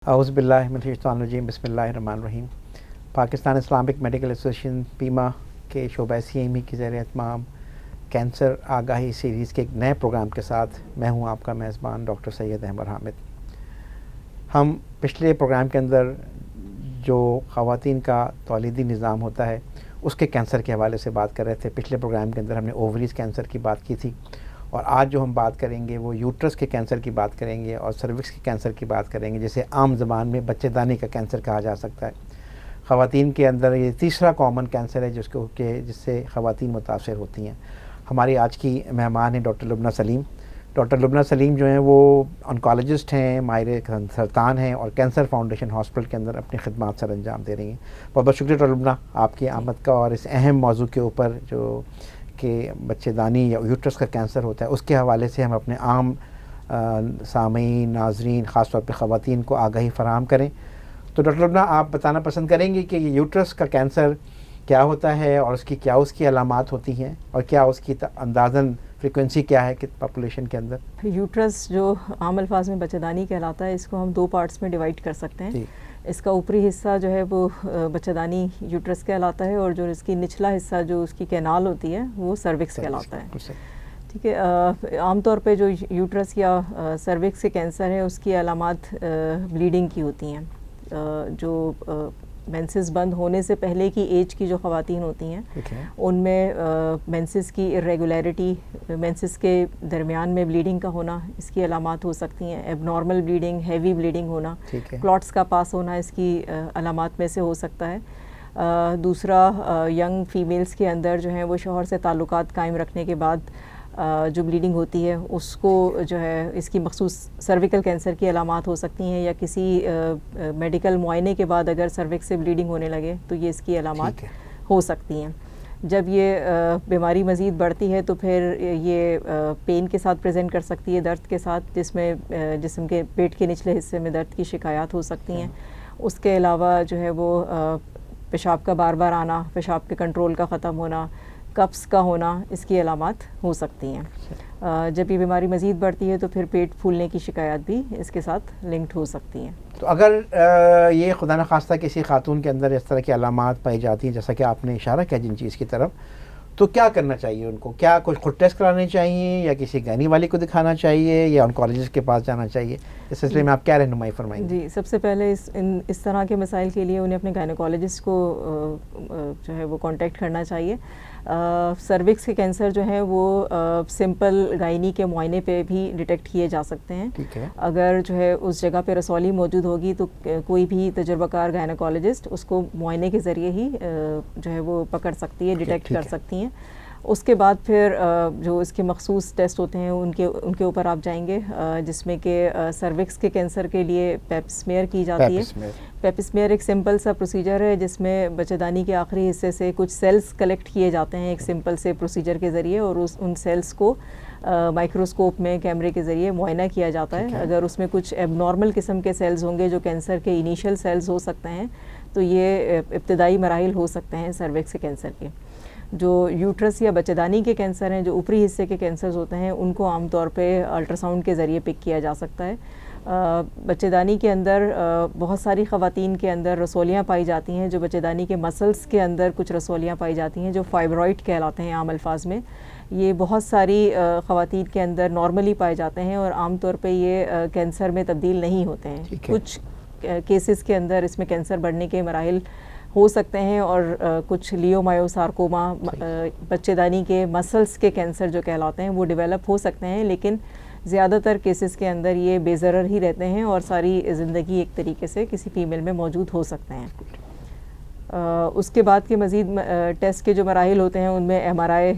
اعوذ باللہ من الشیطان الرجیم، بسم اللہ الرحمن الرحیم۔ پاکستان اسلامک میڈیکل ایسوسیشن پیما کے شعبہ CME کی زیر اہتمام کینسر آگاہی سیریز کے ایک نئے پروگرام کے ساتھ میں ہوں آپ کا میزبان ڈاکٹر سید احمد حامد۔ ہم پچھلے پروگرام کے اندر جو خواتین کا تولیدی نظام ہوتا ہے اس کے کینسر کے حوالے سے بات کر رہے تھے۔ پچھلے پروگرام کے اندر ہم نے اووریز کینسر کی بات کی تھی، اور آج جو ہم بات کریں گے وہ یوٹرس کے کینسر کی بات کریں گے اور سروکس کے کینسر کی بات کریں گے، جسے عام زبان میں بچے دانی کا کینسر کہا جا سکتا ہے۔ خواتین کے اندر یہ تیسرا کامن کینسر ہے جس سے خواتین متاثر ہوتی ہیں۔ ہماری آج کی مہمان ہیں ڈاکٹر لبنہ سلیم۔ ڈاکٹر لبنہ سلیم جو ہیں وہ آنکالوجسٹ ہیں، ماہر سرطان ہیں، اور کینسر فاؤنڈیشن ہاسپٹل کے اندر اپنی خدمات سر انجام دے رہی ہیں۔ بہت بہت شکریہ ڈاکٹر لبنہ آپ کی آمد کا، اور اس اہم موضوع کے اوپر جو کہ بچے دانی یا یوٹرس کا کینسر ہوتا ہے اس کے حوالے سے ہم اپنے عام سامعین، ناظرین، خاص طور پہ خواتین کو آگاہی فراہم کریں۔ تو ڈاکٹر لبنہ آپ بتانا پسند کریں گے کہ یہ یوٹرس کا کینسر کیا ہوتا ہے اور اس کی علامات ہوتی ہیں، اور کیا اس کی اندازاً فریکوینسی کیا ہے کہ پاپولیشن کے اندر؟ یوٹرس جو عام الفاظ میں بچہ دانی کہلاتا ہے، اس کو ہم دو پارٹس میں ڈیوائڈ کر سکتے ہیں۔ اس کا اوپری حصہ جو ہے وہ بچہ دانی یوٹرس کہلاتا ہے، اور جو اس کی نچلا حصہ جو اس کی کینال ہوتی ہے وہ سروکس کہلاتا ہے۔ ٹھیک ہے، عام طور پہ جو یوٹرس یا سروکس کے کینسر ہے اس کی علامات بلیڈنگ کی ہوتی ہیں۔ جو مینسز بند ہونے سے پہلے کی ایج کی جو خواتین ہوتی ہیں ان میں مینسز کی irregularity، مینسز کے درمیان میں بلیڈنگ کا ہونا اس کی علامات ہو سکتی ہیں۔ ایب نارمل بلیڈنگ، ہیوی بلیڈنگ ہونا، کلاٹس کا پاس ہونا اس کی علامات میں سے ہو سکتا ہے۔ دوسرا، ینگ فیمیلز کے اندر جو ہیں وہ شوہر سے تعلقات قائم رکھنے کے بعد جو بلیڈنگ ہوتی ہے اس کو جو ہے اس کی مخصوص سرویکل کینسر کی علامات ہو سکتی ہیں، یا کسی میڈیکل معائنے کے بعد اگر سروکس سے بلیڈنگ ہونے لگے تو یہ اس کی علامات ہو سکتی ہیں۔ جب یہ بیماری مزید بڑھتی ہے تو پھر یہ پین کے ساتھ پریزنٹ کر سکتی ہے، درد کے ساتھ، جس میں جسم کے پیٹ کے نچلے حصے میں درد کی شکایات ہو سکتی ہیں۔ اس کے علاوہ جو ہے وہ پیشاب کا بار بار آنا، پیشاب کے کنٹرول کا ختم ہونا، کپس کا ہونا اس کی علامات ہو سکتی ہیں۔ جب یہ بیماری مزید بڑھتی ہے تو پھر پیٹ پھولنے کی شکایات بھی اس کے ساتھ لنکڈ ہو سکتی ہیں۔ تو اگر یہ خدا نخواستہ کسی خاتون کے اندر اس طرح کی علامات پائی جاتی ہیں، جیسا کہ آپ نے اشارہ کیا جن چیز کی طرف، تو کیا کرنا چاہیے ان کو؟ کیا کچھ خود ٹیسٹ کرانے چاہیے، یا کسی گینی والی کو دکھانا چاہیے، یا آنکالوجسٹ کے پاس جانا چاہیے؟ اس سلسلے میں آپ کیا رہنمائی فرمائیں گے؟ جی، سب سے پہلے اس طرح کے مسائل کے لیے انہیں اپنے گائنیکالوجسٹ کو جو ہے وہ کانٹیکٹ کرنا چاہیے۔ سروکس کے کینسر جو ہیں وہ سمپل گائنی کے معائنے پہ بھی ڈیٹیکٹ کیے جا سکتے ہیں۔ اگر جو ہے اس جگہ پہ رسولی موجود ہوگی تو کوئی بھی تجربہ کار گائنیکالوجسٹ اس کو معائنے کے ذریعے ہی جو ہے وہ پکڑ سکتی ہے، ڈیٹیکٹ کر سکتی ہیں۔ اس کے بعد پھر جو اس کے مخصوص ٹیسٹ ہوتے ہیں ان کے اوپر آپ جائیں گے، جس میں کہ سروکس کے کینسر کے لیے پیپ اسمیئر کی جاتی ہے۔ پیپ اسمیئر ایک سمپل سا پروسیجر ہے جس میں بچہ دانی کے آخری حصے سے کچھ سیلز کلیکٹ کیے جاتے ہیں ایک سمپل سے پروسیجر کے ذریعے، اور ان سیلز کو مائکروسکوپ میں کیمرے کے ذریعے معائنہ کیا جاتا ہے۔ اگر اس میں کچھ ایب نارمل قسم کے سیلز ہوں گے جو کینسر کے انیشیل سیلز ہو سکتے ہیں تو یہ ابتدائی مراحل ہو سکتے ہیں سروکس کے کینسر کے۔ جو یوٹرس یا بچہ دانی کے کینسر ہیں، جو اوپری حصے کے کینسرز ہوتے ہیں، ان کو عام طور پہ الٹرا ساؤنڈ کے ذریعے پک کیا جا سکتا ہے۔ بچہ دانی کے اندر بہت ساری خواتین کے اندر رسولیاں پائی جاتی ہیں، جو بچہ دانی کے مسلس کے اندر کچھ رسولیاں پائی جاتی ہیں جو فائبرائڈ کہلاتے ہیں عام الفاظ میں۔ یہ بہت ساری خواتین کے اندر نارملی پائے جاتے ہیں، اور عام طور پہ یہ کینسر میں تبدیل نہیں ہوتے ہیں۔ کچھ کیسز کے اندر اس میں کینسر بڑھنے کے مراحل ہو سکتے ہیں، اور کچھ لیومایوسارکوما بچہ دانی کے مسلس کے کینسر جو کہلاتے ہیں وہ ڈیولپ ہو سکتے ہیں، لیکن زیادہ تر کیسز کے اندر یہ بے ضرر ہی رہتے ہیں اور ساری زندگی ایک طریقے سے کسی فیمیل میں موجود ہو سکتے ہیں۔ اس کے بعد کے مزید ٹیسٹ کے جو مراحل ہوتے ہیں ان میں MRI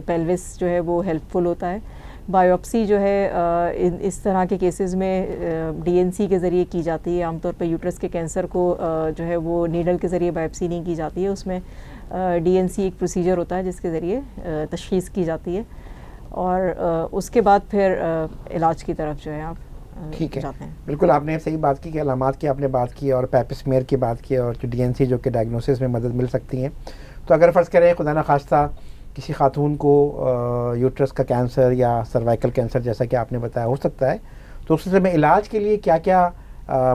پیلوس جو ہے وہ ہیلپ فل ہوتا ہے۔ بایوپسی جو ہے اس طرح کے کیسز میں DNC کے ذریعے کی جاتی ہے۔ عام طور پہ یوٹرس کے کینسر کو جو ہے وہ نیڈل کے ذریعے بایوپسی نہیں کی جاتی ہے، اس میں DNC ایک پروسیجر ہوتا ہے جس کے ذریعے تشخیص کی جاتی ہے، اور اس کے بعد پھر علاج کی طرف جو ہے آپ جاتے ہیں۔ بالکل آپ نے صحیح بات کی کہ علامات کی آپ نے بات کی، اور پیپ اسمیئر کی بات کی، اور جو DNC جو کہ ڈائگنوسس میں مدد مل سکتی ہیں۔ تو اگر فرض کریں خدا نخواستہ کسی خاتون کو یوٹرس کا کینسر یا سروائکل کینسر جیسا کہ آپ نے بتایا ہو سکتا ہے، تو اس سلسلے میں علاج کے لیے کیا کیا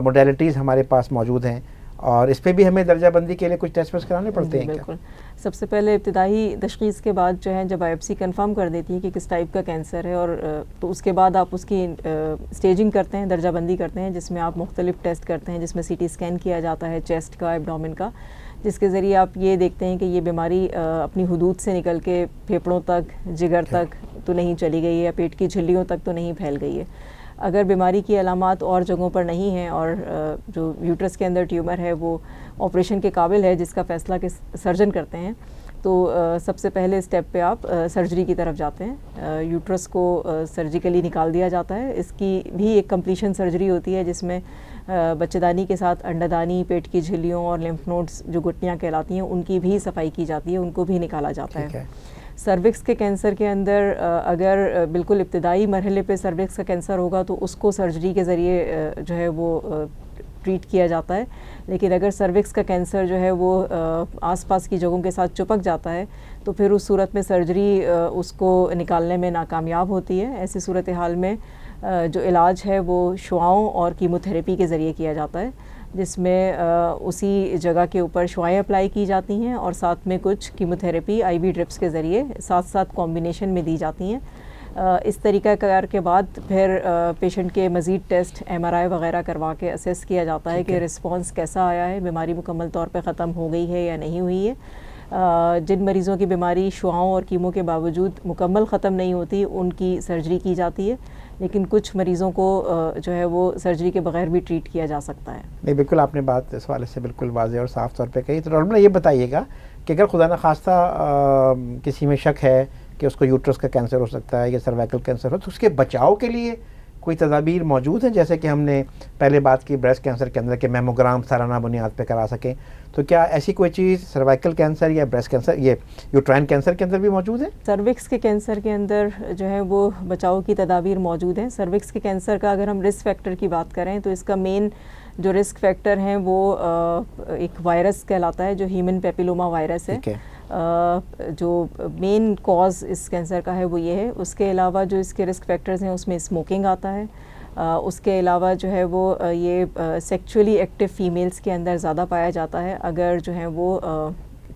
موڈیلٹیز ہمارے پاس موجود ہیں, اور اس پہ بھی ہمیں درجہ بندی کے لیے کچھ ٹیسٹ ویسٹ کرانے پڑتے ہیں؟ بالکل. سب سے پہلے ابتدائی تشخیص کے بعد جو ہے جب بایوپسی کنفرم کر دیتی ہے کہ کس ٹائپ کا کینسر ہے, اور تو اس کے بعد آپ اس کی اسٹیجنگ کرتے ہیں, درجہ بندی کرتے ہیں, جس میں آپ مختلف ٹیسٹ کرتے ہیں, جس میں سی ٹی اسکین کیا جاتا ہے چیسٹ کا, ایبڈومن کا, جس کے ذریعے آپ یہ دیکھتے ہیں کہ یہ بیماری اپنی حدود سے نکل کے پھیپھڑوں تک, جگر تک تو نہیں چلی گئی ہے, یا پیٹ کی جھلیوں تک تو نہیں پھیل گئی ہے. اگر بیماری کی علامات اور جگہوں پر نہیں ہیں اور جو یوٹرس کے اندر ٹیومر ہے وہ آپریشن کے قابل ہے, جس کا فیصلہ کہ سرجن کرتے ہیں, تو سب سے پہلے اسٹیپ پہ آپ سرجری کی طرف جاتے ہیں. یوٹرس کو سرجیکلی نکال دیا جاتا ہے. اس کی بھی ایک کمپلیشن سرجری ہوتی ہے جس میں بچے دانی کے ساتھ انڈا دانی, پیٹ کی جھلیوں اور لیمف نوڈس جو گٹنیاں کہلاتی ہیں ان کی بھی صفائی کی جاتی ہے, ان کو بھی نکالا جاتا ہے. سروکس کے کینسر کے اندر اگر بالکل ابتدائی مرحلے پہ سروکس کا کینسر ہوگا تو اس کو سرجری کے ذریعے جو ہے وہ ٹریٹ کیا جاتا ہے. لیکن اگر سروکس کا کینسر جو ہے وہ آس پاس کی جگہوں کے ساتھ چپک جاتا ہے تو پھر اس صورت میں سرجری اس کو نکالنے میں ناکامیاب ہوتی ہے. ایسی صورتحال میں جو علاج ہے وہ شعاؤں اور کیموتھیراپی کے ذریعے کیا جاتا ہے, جس میں اسی جگہ کے اوپر شعائیں اپلائی کی جاتی ہیں اور ساتھ میں کچھ کیموتھیراپی آئی وی ڈرپس کے ذریعے ساتھ ساتھ کمبینیشن میں دی جاتی ہیں. اس طریقہ کار کے بعد پھر پیشنٹ کے مزید ٹیسٹ ایم آر آئی وغیرہ کروا کے اسیس کیا جاتا ہے کہ رسپانس کیسا آیا ہے, بیماری مکمل طور پہ ختم ہو گئی ہے یا نہیں ہوئی ہے. جن مریضوں کی بیماری شعاؤں اور کیمو کے باوجود مکمل ختم نہیں ہوتی ان کی سرجری کی جاتی ہے, لیکن کچھ مریضوں کو جو ہے وہ سرجری کے بغیر بھی ٹریٹ کیا جا سکتا ہے. نہیں, بالکل آپ نے بات اس حوالے سے بالکل واضح اور صاف طور پہ کہی. تو ڈاکٹر یہ بتائیے گا کہ اگر خدا نخواستہ کسی میں شک ہے کہ اس کو یوٹرس کا کینسر ہو سکتا ہے یا سروائکل کینسر ہو, تو اس کے بچاؤ کے لیے کوئی تدابیر موجود ہیں؟ جیسے کہ ہم نے پہلے بات کی بریسٹ کینسر کے اندر کہ میموگرام سالانہ بنیاد پہ کرا سکیں, تو کیا ایسی کوئی چیز سروائکل کینسر یا بریسٹ کینسر, یہ یوٹرائن کینسر کے اندر بھی موجود ہے؟ سروکس کے کینسر کے اندر جو ہے وہ بچاؤ کی تدابیر موجود ہیں. سروکس کے کینسر کا اگر ہم رسک فیکٹر کی بات کریں تو اس کا مین جو رسک فیکٹر ہیں وہ ایک وائرس کہلاتا ہے جو ہیومن پیپیلوما وائرس ہے. جو مین کاز اس کینسر کا ہے وہ یہ ہے. اس کے علاوہ جو اس کے رسک فیکٹرز ہیں اس میں اسموکنگ آتا ہے. اس کے علاوہ جو ہے وہ یہ سیکچولی ایکٹیو فیمیلز کے اندر زیادہ پایا جاتا ہے. اگر جو ہے وہ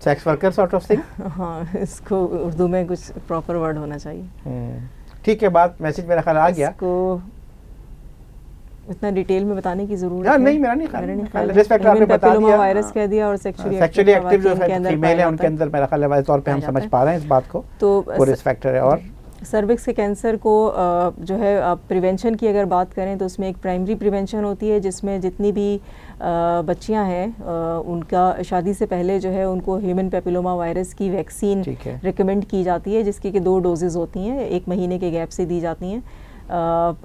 sex worker sort of thing, ہاں اس کو اردو میں کچھ پراپر ورڈ ہونا چاہیے. ٹھیک ہے, بات میسج میرا خیال آ گیا. اس کو اتنا ڈیٹیل میں بتانے کی ضرورت ہے نہیں, میرا نہیں خیال. رسک فیکٹر آپ نے بتا دیا, وائرس کہہ دیا, اور سیکچولی ایکٹیو جو فیمیل ہے ان کے اندر میرا خیال ہے واضح طور پہ ہم سمجھ پا رہے ہیں اس بات کو, تو رسک فیکٹر ہے. اور سروکس کے کینسر کو جو ہے آپ پریونشن کی اگر بات کریں تو اس میں ایک پرائمری پریونشن ہوتی ہے جس میں جتنی بھی بچیاں ہیں ان کا شادی سے پہلے جو ہے ان کو ہیومن پیپیلوما وائرس کی ویکسین ریکمینڈ کی جاتی ہے, جس کی کہ 2 ڈوزز ہوتی ہیں, 1 مہینے کے گیپ سے دی جاتی ہیں.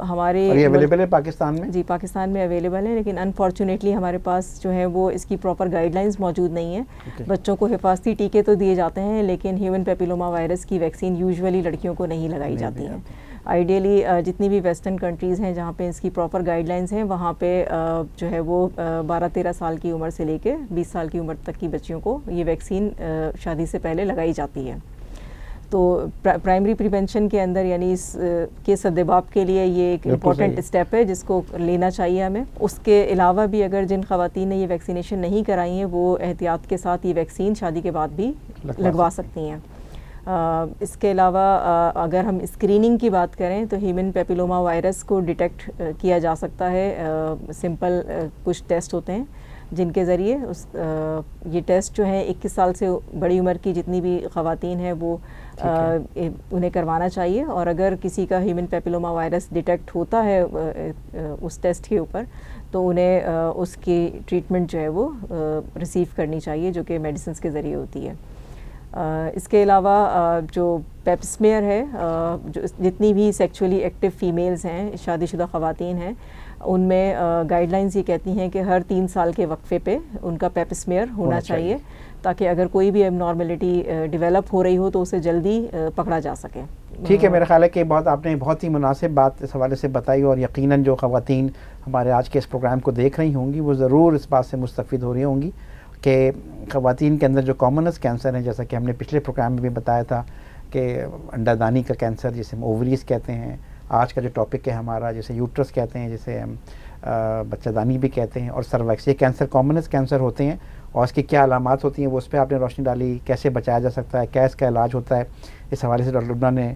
ہمارے اویلیبل ہے پاکستان میں؟ جی پاکستان میں اویلیبل ہے, لیکن انفارچونیٹلی ہمارے پاس جو ہے وہ اس کی پراپر گائیڈ لائنس موجود نہیں ہیں. بچوں کو حفاظتی ٹیکے تو دیے جاتے ہیں لیکن ہیومن پیپیلوما وائرس کی ویکسین یوزولی لڑکیوں کو نہیں لگائی جاتی ہیں. آئیڈیلی جتنی بھی ویسٹرن کنٹریز ہیں جہاں پہ اس کی پراپر گائیڈ لائنس ہیں وہاں پہ جو ہے وہ 12-13 سال کی عمر سے لے کے 20 سال کی عمر تک کی بچیوں کو یہ ویکسین شادی سے پہلے لگائی جاتی ہے. تو پرائمری پریونشن کے اندر یعنی اس کے سدباب کے لیے یہ ایک امپورٹنٹ اسٹیپ ہے جس کو لینا چاہیے ہمیں. اس کے علاوہ بھی اگر جن خواتین نے یہ ویکسینیشن نہیں کرائی ہیں وہ احتیاط کے ساتھ یہ ویکسین شادی کے بعد بھی لگوا سکتی ہیں. اس کے علاوہ اگر ہم اسکریننگ کی بات کریں تو ہیومن پیپیلوما وائرس کو ڈیٹیکٹ کیا جا سکتا ہے. سمپل کچھ ٹیسٹ ہوتے ہیں جن کے ذریعے یہ ٹیسٹ جو ہیں 21 سال سے بڑی عمر کی جتنی بھی خواتین ہیں وہ انہیں کروانا چاہیے. اور اگر کسی کا ہیومن پیپیلوما وائرس ڈیٹیکٹ ہوتا ہے اس ٹیسٹ کے اوپر تو انہیں اس کی ٹریٹمنٹ جو ہے وہ ریسیو کرنی چاہیے جو کہ میڈیسنس کے ذریعے ہوتی ہے. اس کے علاوہ جو پیپ اسمیئر ہے, جو جتنی بھی سیکچولی ایکٹیو فیمیلز ہیں, شادی شدہ خواتین ہیں, ان میں گائیڈ لائنز یہ کہتی ہیں کہ ہر 3 سال کے وقفے پہ ان کا پیپ اسمیئر ہونا چاہیے تاکہ اگر کوئی بھی اب نارملٹی ڈیولپ ہو رہی ہو تو اسے جلدی پکڑا جا سکے. ٹھیک ہے, میرا خیال ہے کہ آپ نے بہت ہی مناسب بات اس حوالے سے بتائی, اور یقیناً جو خواتین ہمارے آج کے اس پروگرام کو دیکھ رہی ہوں گی وہ ضرور اس بات سے مستفید ہو رہی ہوں گی کہ خواتین کے اندر جو کامنس کینسر ہیں, جیسا کہ ہم نے پچھلے پروگرام میں بھی بتایا تھا کہ انڈا دانی کا کینسر جسے ہم اووریز کہتے ہیں, آج کا جو ٹاپک ہے ہمارا، جسے یوٹرس کہتے ہیں، جسے ہم بچہ دانی بھی کہتے ہیں، اور سرویکس، یہ کینسر کامنس کینسر ہوتے ہیں اور اس کی کیا علامات ہوتی ہیں، وہ اس پہ آپ نے روشنی ڈالی، کیسے بچایا جا سکتا ہے، کیا اس کا علاج ہوتا ہے. اس حوالے سے ڈاکٹر لبنہ نے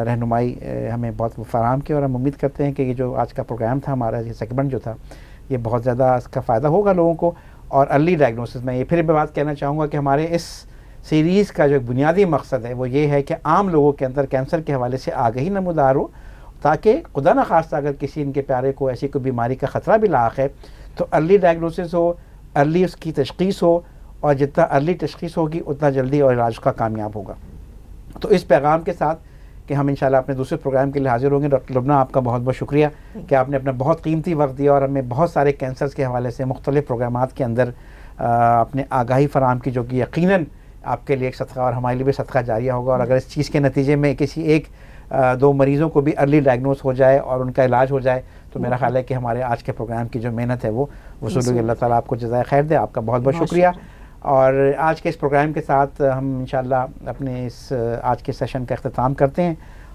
رہنمائی ہمیں بہت فراہم کی، اور ہم امید کرتے ہیں کہ یہ جو آج کا پروگرام تھا ہمارا، یہ سیگمنٹ جو تھا، یہ بہت زیادہ اس کا فائدہ ہوگا لوگوں کو. اور ارلی ڈائگنوسس میں یہ پھر بھی بات کہنا چاہوں گا کہ ہمارے اس سیریز کا جو ایک بنیادی مقصد ہے وہ یہ ہے کہ عام لوگوں کے اندر کینسر کے حوالے سے آگہی نمودار ہو، تاکہ خدا نخواستہ اگر کسی ان کے پیارے کو ایسی کوئی بیماری کا خطرہ بھی لاحق ہے تو ارلی ڈائگنوسس ہو، ارلی اس کی تشخیص ہو، اور جتنا ارلی تشخیص ہوگی اتنا جلدی اور علاج کا کامیاب ہوگا. تو اس پیغام کے ساتھ کہ ہم انشاءاللہ اپنے دوسرے پروگرام کے لیے حاضر ہوں گے. ڈاکٹر لبنہ، آپ کا بہت بہت شکریہ کہ آپ نے اپنا بہت قیمتی وقت دیا اور ہمیں بہت سارے کینسرز کے حوالے سے مختلف پروگرامات کے اندر اپنے آگاہی فراہم کی، جو کہ یقیناً آپ کے لیے ایک صدقہ اور ہمارے لیے بھی صدقہ جاریہ ہوگا. اور اگر اس چیز کے نتیجے میں کسی ایک دو مریضوں کو بھی ارلی ڈائگنوز ہو جائے اور ان کا علاج ہو جائے تو میرا خیال ہے کہ ہمارے آج کے پروگرام کی جو محنت ہے وہ وصول ہوگی. اللہ تعالیٰ آپ کو جزائے خیر دے. آپ کا بہت بہت شکریہ. اور آج کے اس پروگرام کے ساتھ ہم انشاءاللہ اپنے اس آج کے سیشن کا اختتام کرتے ہیں،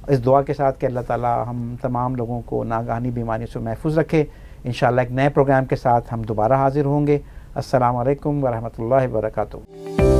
اس دعا کے ساتھ کہ اللہ تعالیٰ ہم تمام لوگوں کو ناگہانی بیماریوں سے محفوظ رکھے. انشاءاللہ ایک نئے پروگرام کے ساتھ ہم دوبارہ حاضر ہوں گے. السلام علیکم ورحمۃ اللہ وبرکاتہ.